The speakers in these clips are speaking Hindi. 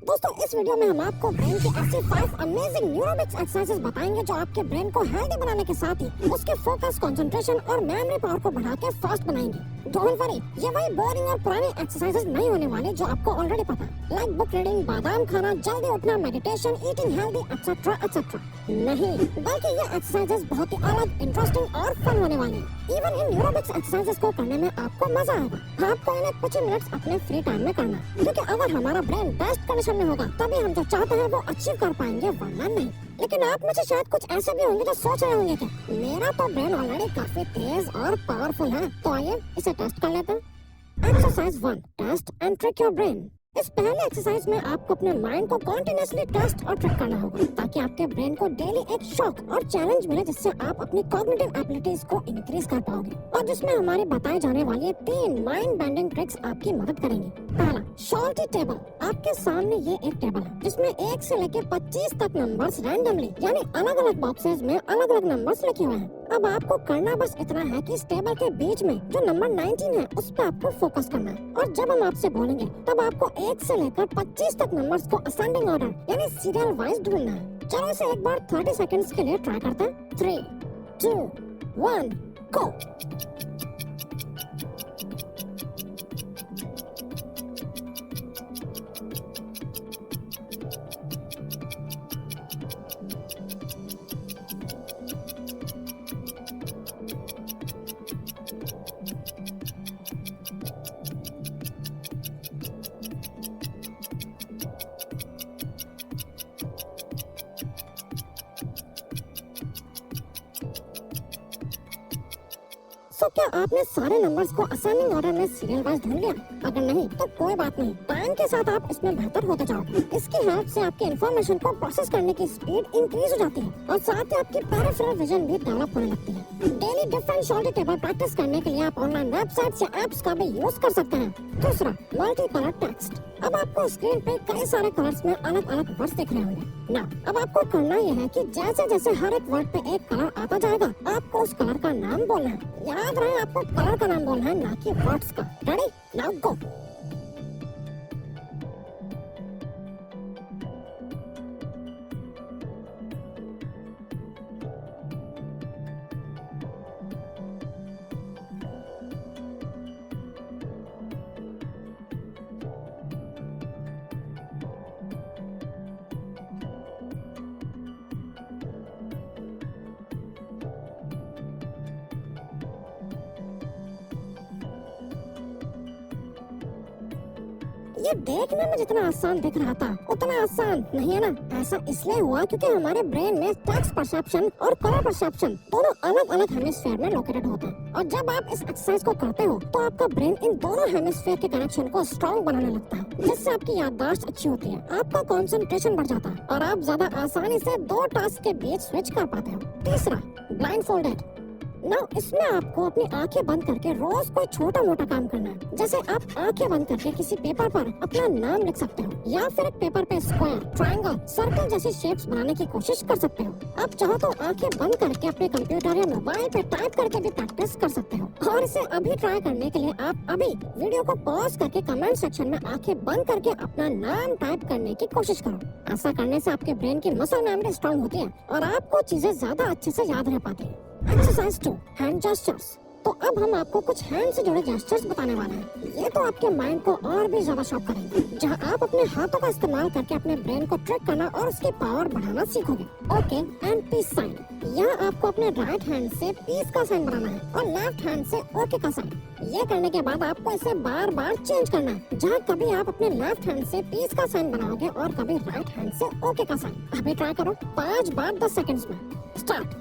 दोस्तों इस वीडियो में हम आपको ब्रेन की ऐसी 5 अमेजिंग न्यूरोबिक्स एक्सरसाइजेस बताएंगे जो आपके ब्रेन को हेल्दी बनाने के साथ ही उसके फोकस, कंसंट्रेशन और मेमोरी पावर को बढ़ा के फास्ट बनाएंगे। डोंट वरी, ये वही बोरिंग और पुराने एक्सरसाइजेस नहीं होने वाले जो आपको ऑलरेडी पता है, लाइक बुक रीडिंग, बादाम खाना, जल्दी उठना, meditation, eating healthy etcetera etcetera. नहीं, बल्कि ये एक्सरसाइजेस बहुत ही अलग, इंटरेस्टिंग और फन होने वाले हैं। इवन इन न्यूरोबिक्स एक्सरसाइजेस को करने में आपको मजा आएगा। आपको इन्हें कुछ मिनट्स अपने फ्री टाइम में करना, क्योंकि अगर हमारा ब्रेन बेस्ट कंडीशन में होगा तभी हम जो चाहते हैं वो अचीव कर पाएंगे, वरना नहीं। लेकिन आप में से शायद कुछ ऐसे भी होंगे जो सोच रहे होंगे कि मेरा तो ब्रेन ऑलरेडी काफी तेज और पावरफुल है, तो आइए इसे टेस्ट कर लेते हैं। Exercise 1, test and trick your brain. इस पहले एक्सरसाइज में आपको अपने माइंड को कॉन्टिन्यूसली टेस्ट और ट्रिक करना होगा, ताकि आपके ब्रेन को डेली एक शॉक और चैलेंज मिले, जिससे आप अपनी कॉग्निटिव एबिलिटीज को इंक्रीज कर पाओगे, और जिसमें हमारी बताई जाने वाली 3 माइंड बेंडिंग ट्रिक्स आपकी मदद करेंगी। पहला, शॉर्टी टेबल। आपके सामने ये एक टेबल है जिसमें 1 से लेकर 25 तक नंबर्स रैंडमली यानी अलग अलग बॉक्सेस में अलग अलग नंबर्स लिखे हुए हैं। अब आपको करना बस इतना है कि इस टेबल के बीच में जो नंबर 19 है उस पर आपको फोकस करना है, और जब हम आपसे बोलेंगे तब आपको 1 से लेकर 25 तक नंबर्स को असेंडिंग ऑर्डर यानी सीरियल वाइज ढूंढना है। चलो इसे एक बार 30 सेकंड्स के लिए ट्राई करते हैं। 3, 2, 1, गो। तो क्या आपने सारे नंबर्स को असेंडिंग ऑर्डर में सीरियल वाइज ढूंढ लिया? अगर नहीं तो कोई बात नहीं, टाइम के साथ आप इसमें बेहतर होते जाओगे। इसकी हेल्प से आपकी इन्फॉर्मेशन को प्रोसेस करने की स्पीड इंक्रीज हो जाती है, और साथ ही आपकी पेरिफेरल विजन भी डेवलप होने लगती है। डेली डिफरेंट शॉर्टी टेबल प्रैक्टिस करने के लिए आप ऑनलाइन वेबसाइट्स या एप्स का भी यूज कर सकते हैं। दूसरा, मल्टी कलर टेक्स्ट। अब आपको स्क्रीन पे कई सारे कलर्स में अलग अलग वर्ड्स दिख रहे होंगे ना। अब आपको करना यह है कि जैसे जैसे हर एक वर्ड पे एक कलर आता जाएगा, आपको उस कलर का नाम बोलना है। याद रहे, आपको कलर का नाम बोलना है, ना कि वर्ड्स का। रेडी? Now go. ये देखने में जितना आसान दिख रहा था उतना आसान नहीं है ना। ऐसा इसलिए हुआ क्योंकि हमारे ब्रेन में टेक्स्ट परसेप्शन और कलर परसेप्शन दोनों अलग अलग हेमिस्फीयर में लोकेटेड होते हैं, और जब आप इस एक्सरसाइज को करते हो तो आपका ब्रेन इन दोनों हेमिस्फीयर के कनेक्शन को स्ट्रॉन्ग बनाने लगता है, जिससे आपकी याददाश्त अच्छी होती है, आपका कंसंट्रेशन बढ़ जाता है, और आप ज्यादा आसानी से 2 टास्क के बीच स्विच कर पाते हो। तीसरा, ब्लाइंडफोल्डेड। नाउ इसमें आपको अपनी आंखें बंद करके रोज कोई छोटा मोटा काम करना है। जैसे आप आंखें बंद करके किसी पेपर पर अपना नाम लिख सकते हो, या फिर एक पेपर पे स्क्वायर, ट्रायंगल, सर्कल जैसी शेप्स बनाने की कोशिश कर सकते हो। आप चाहो तो आंखें बंद करके अपने कंप्यूटर या मोबाइल पे टाइप करके भी प्रैक्टिस कर सकते हो। और इसे अभी ट्राई करने के लिए आप अभी वीडियो को पॉज करके कमेंट सेक्शन में आंखें बंद करके अपना नाम टाइप करने की कोशिश करो। ऐसा करने से आपके ब्रेन की मसल मेमोरी स्ट्रॉन्ग होती है, और आपको चीजें ज्यादा अच्छे से याद रह पाती है। Exercise 2, hand gestures. तो अब हम आपको कुछ हैंड से जुड़े जेस्चर्स बताने वाले हैं। ये तो आपके माइंड को और भी ज्यादा शॉक करेंगे, जहां आप अपने हाथों का इस्तेमाल करके अपने ब्रेन को ट्रिक करना और उसकी पावर बढ़ाना सीखोगे। Okay and peace sign. यहाँ आपको अपने राइट हैंड से पीस का साइन बनाना है, और लेफ्ट हैंड से ओके का साइन। ये करने के बाद आपको इसे बार बार चेंज करना है, जहाँ कभी आप अपने लेफ्ट हैंड से पीस का साइन बनाओगे और कभी राइट हैंड से ओके का साइन। अभी ट्राई करो 5 बार 10 सेकंड्स में। स्टार्ट।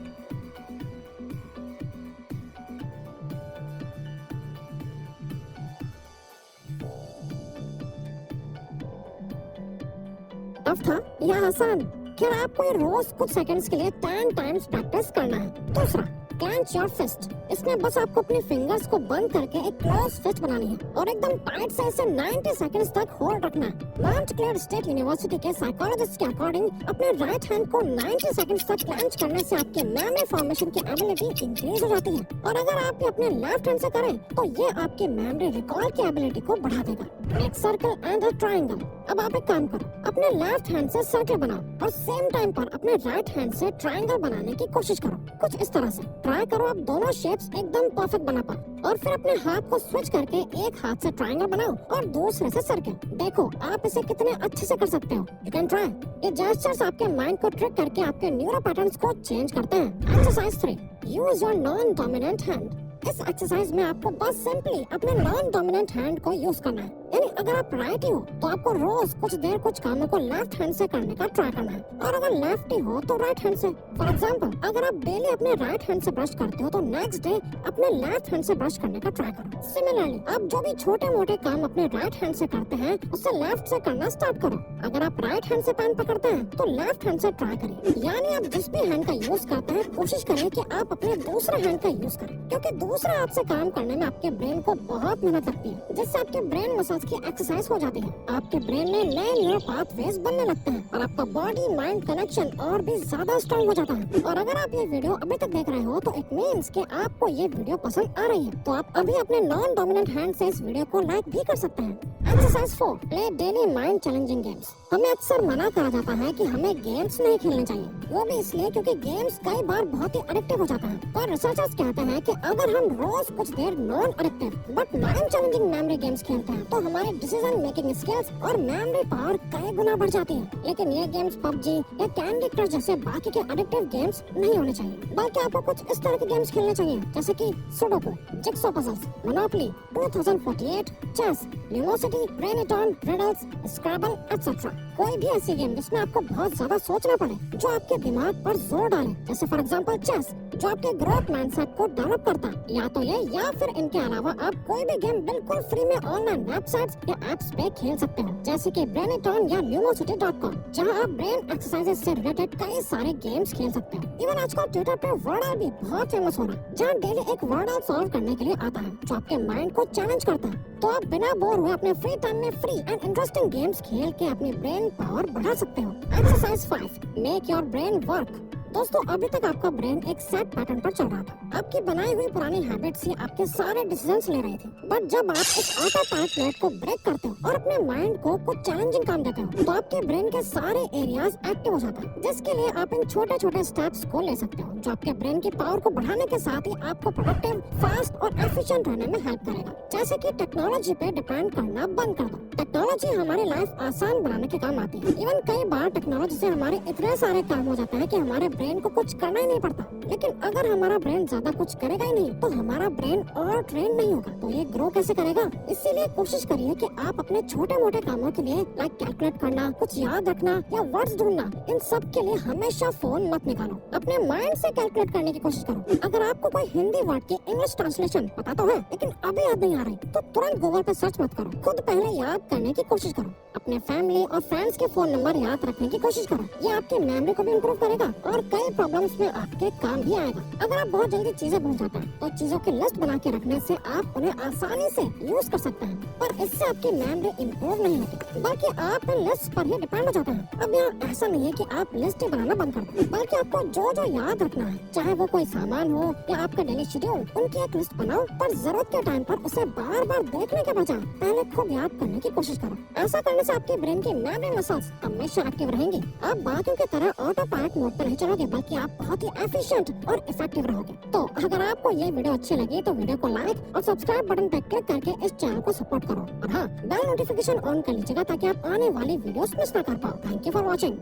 टफ था या आसान? खैर आपको ये रोज कुछ सेकंड्स के लिए 10 टाइम्स प्रैक्टिस करना है। दूसरा, क्लेंच योर फिस्ट। इसमें बस आपको अपनी फिंगर्स को बंद करके एक क्लोज फिस्ट बनानी है और एकदम टाइट से इसे 90 सेकंड्स तक होल्ड रखना है। माउंट क्लेयर स्टेट यूनिवर्सिटी के साइकोलॉजिस्ट के अकॉर्डिंग अपने राइट हैंड को 90 सेकंड्स तक क्लेंच करने से आपके मेमोरी फॉर्मेशन की एबिलिटी इंक्रीज हो जाती है और अगर आप ये अपने लेफ्ट हैंड से करें तो ये आपके मेमोरी रिकॉल की एबिलिटी को बढ़ा देगा। एक सर्कल एंड अ ट्रायंगल। अब आप एक काम करो, अपने लेफ्ट हैंड से सर्कल बनाओ और सेम टाइम पर अपने राइट हैंड से ट्रायंगल बनाने की कोशिश करो। कुछ इस तरह से ट्राई करो आप दोनों शेप्स एकदम परफेक्ट बना पाओ और फिर अपने हाथ को स्विच करके एक हाथ से ट्रायंगल बनाओ और दूसरे से सर्कल। देखो आप इसे कितने अच्छे से कर सकते हो। You can try. ये जेस्चर्स आपके माइंड को ट्रिक करके आपके न्यूरो पैटर्न्स को चेंज करते हैं। Exercise 3, use your non dominant hand. इस एक्सरसाइज में आपको बस सिंपली अपने नॉन डोमिनेंट हैंड को यूज करना है। यानी अगर आप राइटी हो तो आपको रोज कुछ देर कुछ कामों को लेफ्ट हैंड से करने का ट्राई करना है और अगर लेफ्टी हो तो राइट हैंड से। फॉर एग्जांपल अगर आप डेली अपने राइट हैंड से ब्रश करते हो तो नेक्स्ट डे अपने लेफ्ट हैंड से ब्रश करने का ट्राई करो। सिमिलरली आप जो भी छोटे मोटे काम अपने राइट हैंड से करते हैं उससे लेफ्ट से करना स्टार्ट करो। अगर आप राइट हैंड से पेन पकड़ते हैं तो लेफ्ट हैंड से ट्राई करें। यानी आप जिस भी हैंड का यूज करते हैं कोशिश करें कि आप अपने दूसरे हैंड का यूज करें, क्योंकि दूसरे हाथ से काम करने में आपके ब्रेन को बहुत मेहनत लगती है, जिससे आपके ब्रेन मसल्स की एक्सरसाइज हो जाती है। आपके ब्रेन में नए न्यूरल पाथवेज बनने लगते हैं और आपका बॉडी माइंड कनेक्शन और भी ज्यादा स्ट्रॉन्ग हो जाता है। और अगर आप ये वीडियो अभी तक देख रहे हो तो इट मीन्स कि आपको ये वीडियो पसंद आ रही है, तो आप अभी अपने नॉन डोमिनेंट हैंड से इस वीडियो को लाइक भी कर सकते हैं। Exercise 4, play daily mind challenging games. हमें अक्सर मना करा जाता है कि हमें गेम्स नहीं खेलने चाहिए, वो भी इसलिए क्योंकि गेम्स कई बार बहुत ही एडिक्टिव हो जाता है। पर रिसर्चर्स कहते हैं कि अगर हम रोज कुछ देर non addictive but mind challenging memory games खेलते हैं तो हमारी डिसीजन मेकिंग स्किल्स और मेमोरी पावर कई गुना बढ़ जाती है। लेकिन ये गेम्स पबजी या कैंडी क्रश जैसे बाकी के एडिक्टिव गेम्स नहीं होने चाहिए, बल्कि आपको कुछ इस तरह के गेम्स खेलने चाहिए जैसे कि sudoku, jigsaw puzzles, Monopoly, 2048, chess, Lumosity, ब्रेनिटॉन, रिडल्स, स्क्रैबल एक्सेट्रा। कोई भी ऐसी गेम जिसमें आपको बहुत ज्यादा सोचना पड़े, जो आपके दिमाग पर जोर डाले, जैसे फॉर एग्जांपल चेस जो आपके ग्रोथ माइंडसेट को डेवलप करता है। या तो ये या फिर इनके अलावा आप कोई भी गेम बिल्कुल फ्री में ऑनलाइन वेबसाइट्स या एप्स पे खेल सकते हो, जैसे कि ब्रेनिटॉन या lumosity.com, जहां आप ब्रेन एक्सरसाइजेस से रिलेटेड कई सारे गेम्स खेल सकते हो। इवन आजकल ट्विटर पे वर्डल भी बहुत फेमस हो रहा है, जहां डेली एक वर्डल सॉल्व करने के लिए आता है जो आपके माइंड को चैलेंज करता है। तो आप बिना बोर हुए अपने फ्री टाइम में फ्री एंड इंटरेस्टिंग गेम्स खेल के अपनी ब्रेन पावर बढ़ा सकते हो। Exercise 5, make your brain work. दोस्तों अभी तक आपका ब्रेन एक सेट पैटर्न पर चल रहा था। आपकी बनाई हुई पुरानी हैबिट्स ही आपके सारे डिसीजंस ले रही थी। बट जब आप इस ऑटो पायलट मोड को ब्रेक करते हो और अपने माइंड को कुछ चैलेंजिंग काम देते हो तो आपके ब्रेन के सारे एरियाज एक्टिव हो जाते हैं, जिसके लिए आप इन छोटे छोटे स्टेप्स को ले सकते हो, जो आपके ब्रेन की पावर को बढ़ाने के साथ ही आपको प्रोडक्टिव, फास्ट और एफिशिएंट रहने में हेल्प करेगा। जैसे कि टेक्नोलॉजी पे डिपेंड करना बंद कर दो। टेक्नोलॉजी हमारी लाइफ आसान बनाने के काम आती है। इवन कई बार टेक्नोलॉजी से हमारे इतने सारे काम हो जाते हैं कि हमारे ब्रेन को कुछ करना ही नहीं पड़ता। लेकिन अगर हमारा ब्रेन ज्यादा कुछ करेगा ही नहीं तो हमारा ब्रेन और ट्रेन नहीं होगा, तो ये ग्रो कैसे करेगा। इसीलिए कोशिश करिए कि आप अपने छोटे मोटे कामों के लिए लाइक कैलकुलेट करना, कुछ याद रखना या वर्ड्स ढूंढना, इन सब के लिए हमेशा फोन मत निकालो। अपने माइंड से कैलकुलेट करने की कोशिश करो। अगर आपको कोई हिंदी वर्ड की इंग्लिश ट्रांसलेशन पता तो है लेकिन अभी याद नहीं आ रही तो तुरंत गूगल पे सर्च मत करो, खुद पहले याद करने की कोशिश करो। अपने फैमिली और फ्रेंड्स के फोन नंबर याद रखने की कोशिश करो। ये आपकी मेमोरी को भी इम्प्रूव करेगा और कई प्रॉब्लम्स में आपके काम भी आएगा। अगर आप बहुत जल्दी चीजें भूल जाते हैं तो चीजों की लिस्ट बना के रखने से आप उन्हें आसानी से यूज कर सकते हैं, पर इससे आपकी मेमोरी इम्प्रूव नहीं होती, बल्कि आप इन लिस्ट पर ही डिपेंड हो जाते हैं। अब यहाँ ऐसा नहीं है कि आप लिस्ट बनाना बंद कर दो, बल्कि आपको जो जो याद रखना है, चाहे वो कोई सामान हो या आपका डेली शेड्यूल, उनकी एक लिस्ट बनाओ, पर जरूरत के टाइम पर उसे बार बार देखने के बजाय पहले खुद याद करने की कोशिश करो। ऐसा करने से आपके ब्रेन की मेमोरी मसल्स हमेशा एक्टिव रहेंगी। आप बाकियों की तरह ऑटो पायलट मोड पर नहीं चलोगे, बल्कि आप बहुत ही एफिशिएंट और इफेक्टिव रहोगे। तो अगर आपको ये वीडियो अच्छी लगी तो वीडियो को लाइक और सब्सक्राइब बटन पर क्लिक करके इस चैनल को सपोर्ट करो। और हाँ, बेल नोटिफिकेशन ऑन कर लीजिएगा ताकि आप आने वाली वीडियोस मिस ना कर पाओ। Thank you for watching.